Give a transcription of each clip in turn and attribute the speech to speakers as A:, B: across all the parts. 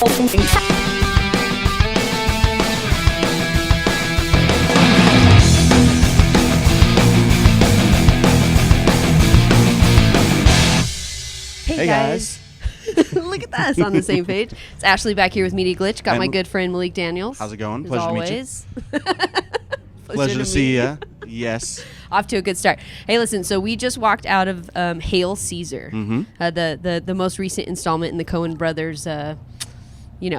A: Hey guys. Look at us on the same page. It's Ashley back here with Media Glitch. Got my good friend Malik Daniels.
B: How's it going?
A: As
B: Pleasure
A: always.
B: to meet you. Pleasure to see you. Yes.
A: Off to a good start. Hey, listen. So we just walked out of Hail Caesar, the most recent installment in the Coen Brothers,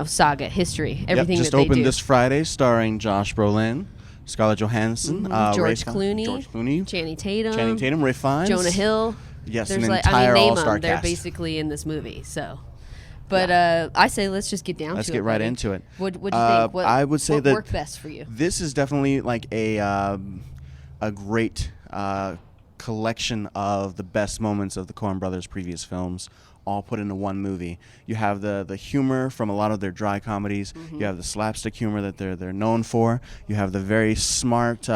A: saga history. Everything
B: just
A: that they
B: opened
A: do.
B: this Friday, starring Josh Brolin, Scarlett Johansson,
A: George Clooney, Channing Tatum,
B: Ray Fiennes,
A: Jonah Hill.
B: Yes,
A: There's
B: an entire
A: name
B: all-star
A: them. They're
B: cast.
A: basically in this movie. So, but I say let's just get down to it.
B: Let's get right into it.
A: What do you think? What,
B: I would say
A: what
B: that
A: worked best for you?
B: This is definitely like a great collection of the best moments of the Coen Brothers' previous films, all put into one movie. You have the humor from a lot of their dry comedies. You have the slapstick humor that they're known for. You have the very smart,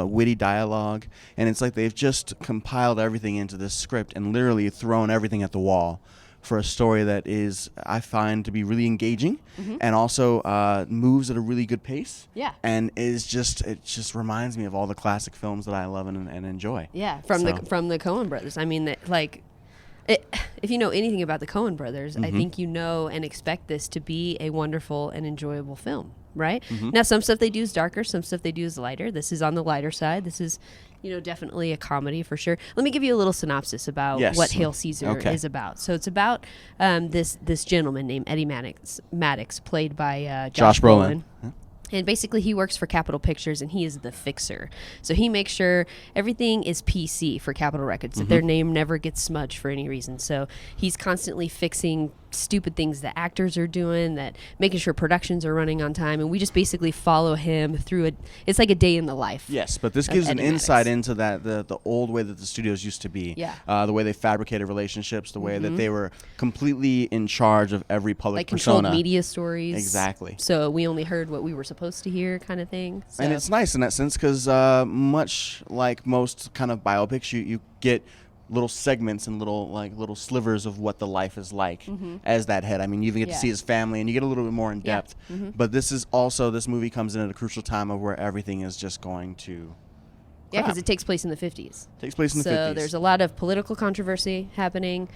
B: witty dialogue, and it's like they've just compiled everything into this script and literally thrown everything at the wall for a story that is, I find, to be really engaging and also moves at a really good pace.
A: Yeah.
B: And it just reminds me of all the classic films that I love and enjoy.
A: Yeah, from the Coen Brothers. I mean, if you know anything about the Coen Brothers, I think you know and expect this to be a wonderful and enjoyable film, right? Now, some stuff they do is darker, some stuff they do is lighter. This is on the lighter side. This is, definitely a comedy for sure. Let me give you a little synopsis about what Hail Caesar is about. So it's about this gentleman named Eddie Mannix, played by Josh Brolin. And basically, he works for Capitol Pictures, and he is the fixer. So he makes sure everything is PC for Capitol Records, that their name never gets smudged for any reason. So he's constantly fixing stupid things that actors are doing, making sure productions are running on time, and we just basically follow him through it's like a day in the life.
B: Yes, but this gives an insight into the old way that the studios used to be.
A: Yeah.
B: The way they fabricated relationships, the way that they were completely in charge of every public persona.
A: Controlled media stories.
B: Exactly.
A: So we only heard what we were supposed to hear, kind of thing. So.
B: And it's nice in that sense because much like most kind of biopics, you get little segments and little slivers of what the life is like as that head. I mean, you even get to see his family, and you get a little bit more in depth. But this movie comes in at a crucial time of where everything is just going to.
A: Yeah, because it takes place in the 50s.
B: So
A: there's a lot of political controversy happening.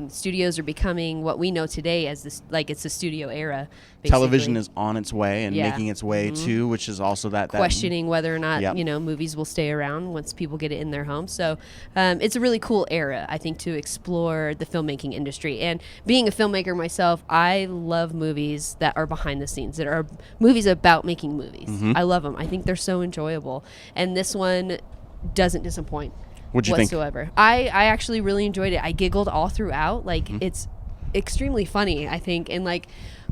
A: Studios are becoming what we know today as this, like it's the studio era. Basically.
B: Television is on its way and making its way too, which is also that
A: questioning whether or not movies will stay around once people get it in their homes. So it's a really cool era, I think, to explore the filmmaking industry. And being a filmmaker myself, I love movies that are behind the scenes, that are movies about making movies. I love them. I think they're so enjoyable. And this one doesn't disappoint.
B: What'd you
A: whatsoever.
B: think?
A: I actually really enjoyed it. I giggled all throughout. Like it's extremely funny, I think, and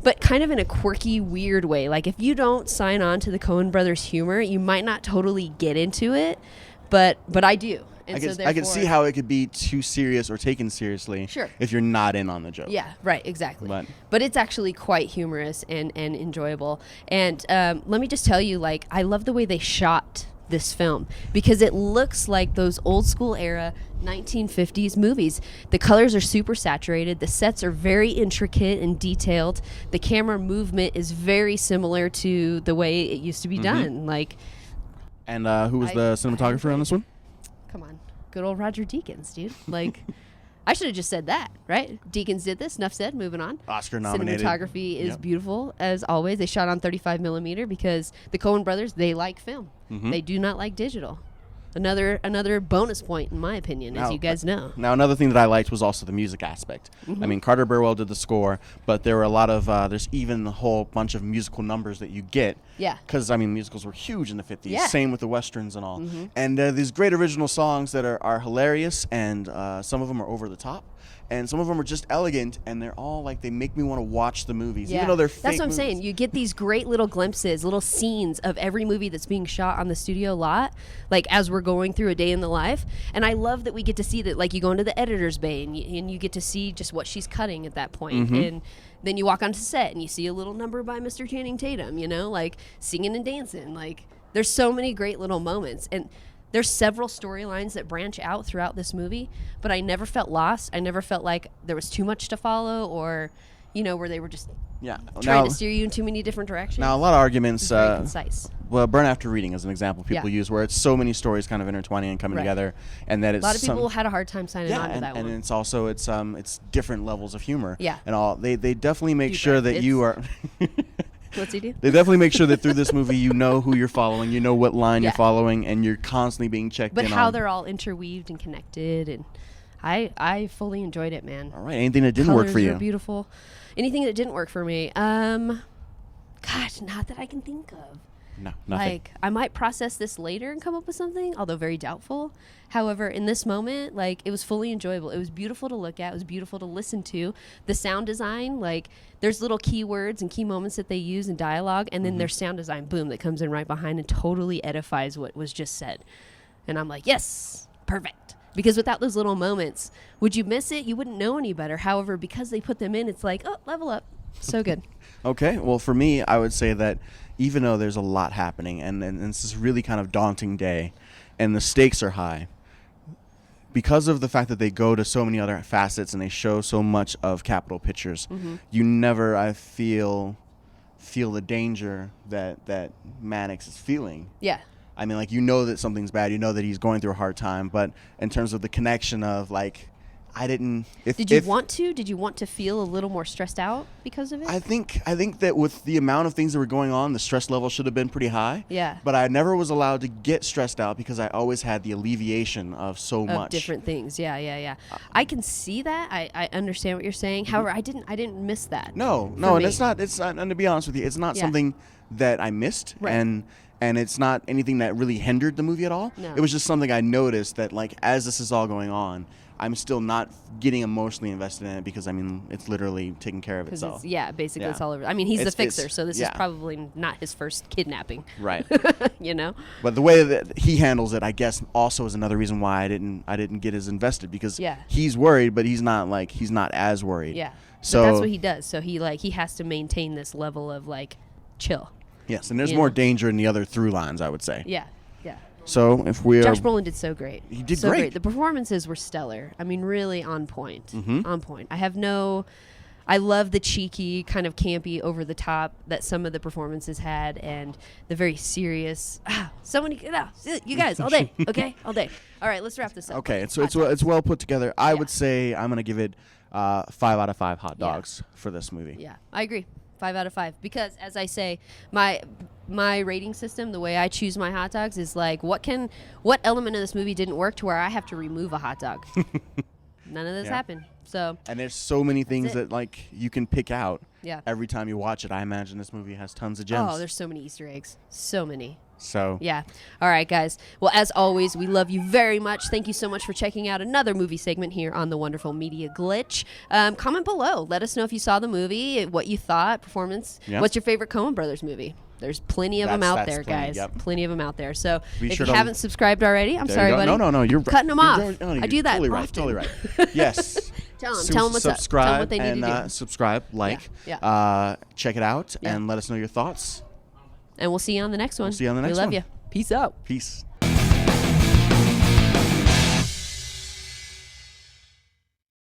A: but kind of in a quirky, weird way. Like if you don't sign on to the Coen Brothers humor, you might not totally get into it, but I do. And
B: I can see how it could be too serious or taken seriously if you're not in on the joke.
A: Yeah, right, exactly. But it's actually quite humorous and enjoyable. And let me just tell you, I love the way they shot this film because it looks like those old school era 1950s movies. The colors are super saturated. The sets are very intricate and detailed. The camera movement is very similar to the way it used to be done.
B: And who was the cinematographer on this one?
A: Come on, good old Roger Deakins, dude. I should have just said that, right? Deakins did this. Enough said. Moving on.
B: Oscar nominated.
A: Cinematography is beautiful as always. They shot on 35 millimeter because the Coen Brothers, they like film. They do not like digital. Another bonus point, in my opinion, as you guys know.
B: Now, another thing that I liked was also the music aspect. I mean, Carter Burwell did the score, but there were a lot of, there's even a whole bunch of musical numbers that you get.
A: Yeah.
B: Because, I mean, musicals were huge in the 50s.
A: Yeah.
B: Same with the Westerns and all. And these great original songs that are hilarious, and some of them are over the top. And some of them are just elegant, and they're all they make me want to watch the movies, even though they're fake.
A: That's what I'm
B: movies.
A: saying. You get these great little glimpses, little scenes of every movie that's being shot on the studio lot, as we're going through a day in the life. And I love that we get to see that, you go into the editor's bay, and you get to see just what she's cutting at that point. And then you walk onto set, and you see a little number by Mr. Channing Tatum, singing and dancing. There's so many great little moments. And there's several storylines that branch out throughout this movie, but I never felt lost. I never felt like there was too much to follow or, where they were just
B: Yeah.
A: trying to steer you in too many different directions.
B: Now, a lot of arguments.
A: Very concise.
B: Well, Burn After Reading is an example people
A: Yeah.
B: use where it's so many stories kind of intertwining and coming
A: Right.
B: together, and that it's
A: A lot of people had a hard time signing on to that
B: and
A: one.
B: it's also it's different levels of humor.
A: Yeah.
B: And all they definitely make
A: Dude,
B: sure
A: Brad
B: that you are.
A: What's he do?
B: They definitely make sure that through this movie you know who you're following, you know what line
A: Yeah.
B: you're following, and you're constantly being checked
A: But
B: in
A: how
B: on.
A: they're all interweaved and connected, and I fully enjoyed it, man.
B: All right. Anything that didn't work for
A: Colors
B: you?
A: were beautiful. Anything that didn't work for me? Gosh, not that I can think of.
B: No, nothing.
A: Like, I might process this later and come up with something, although very doubtful. However, in this moment, like, it was fully enjoyable. It was beautiful to look at. It was beautiful to listen to. The sound design, like, there's little keywords and key moments that they use in dialogue, and then there's sound design, boom, that comes in right behind and totally edifies what was just said. And I'm like, yes, perfect. Because without those little moments, would you miss it? You wouldn't know any better. However, because they put them in, it's like, oh, level up. So good.
B: Okay. Well, for me, I would say that even though there's a lot happening and it's this really kind of daunting day and the stakes are high, because of the fact that they go to so many other facets and they show so much of Capitol Pictures, you never, I feel the danger that Mannix is feeling.
A: Yeah.
B: I mean, like, you know that something's bad. You know that he's going through a hard time. But in terms of the connection of, like, I didn't...
A: Did you want to feel a little more stressed out because of it?
B: I think that with the amount of things that were going on, the stress level should have been pretty high.
A: Yeah.
B: But I never was allowed to get stressed out because I always had the alleviation of so much.
A: Different things. Yeah. I can see that. I understand what you're saying. However, I didn't miss that.
B: No,
A: for
B: and
A: me.
B: it's not, and to be honest with you, it's not
A: Yeah.
B: something that I missed.
A: Right.
B: And it's not anything that really hindered the movie at all.
A: No.
B: It was just something I noticed that, like, as this is all going on, I'm still not getting emotionally invested in it because, I mean, it's literally taking care of itself.
A: Basically
B: Yeah.
A: it's all over. I mean, he's the fixer, so this is
B: yeah.
A: probably not his first kidnapping.
B: Right.
A: You know?
B: But the way that he handles it, I guess, also is another reason why I didn't get as invested because
A: Yeah.
B: he's worried, but he's not as worried.
A: Yeah.
B: So
A: but that's what he does. So he has to maintain this level of, like, chill.
B: yes, and there's
A: You
B: more
A: know?
B: danger in the other through lines, I would say.
A: Yeah.
B: So if we are,
A: Josh Brolin did so great.
B: He did
A: so
B: great.
A: The performances were stellar. I mean, really on point.
B: Mm-hmm.
A: On point. I love the cheeky, kind of campy, over the top that some of the performances had, and the very serious. You guys, all day, okay, all day. All right, let's wrap this up.
B: okay, so it's well put together. I would say I'm gonna give it 5 out of 5 hot dogs for this movie.
A: Yeah, I agree. 5 out of 5. Because, as I say, my rating system, the way I choose my hot dogs is like, what element of this movie didn't work to where I have to remove a hot dog? None of this happened. So.
B: And there's so many things that, like, you can pick out.
A: Yeah.
B: Every time you watch it, I imagine this movie has tons of gems.
A: Oh, there's so many Easter eggs. So many.
B: So.
A: Yeah. All right, guys. Well, as always, we love you very much. Thank you so much for checking out another movie segment here on the Wonderful Media Glitch. Comment below. Let us know if you saw the movie, what you thought, performance.
B: Yeah.
A: What's your favorite Coen Brothers movie? There's plenty of them out there,
B: plenty,
A: guys.
B: yep.
A: Plenty of them out there. So
B: Be
A: if
B: sure
A: you
B: to-
A: haven't subscribed already, I'm
B: There
A: sorry,
B: you go.
A: buddy.
B: No, you're
A: cutting them off. I do that
B: Totally right.
A: often.
B: Totally right. Yes.
A: Tell them what's up.
B: Subscribe
A: Tell them what they need to
B: and
A: do.
B: subscribe, like,
A: Yeah.
B: check it out,
A: Yeah.
B: and let us know your thoughts.
A: And we'll see you on the next one.
B: see you on the next
A: We love
B: one.
A: you. Peace out.
B: Peace.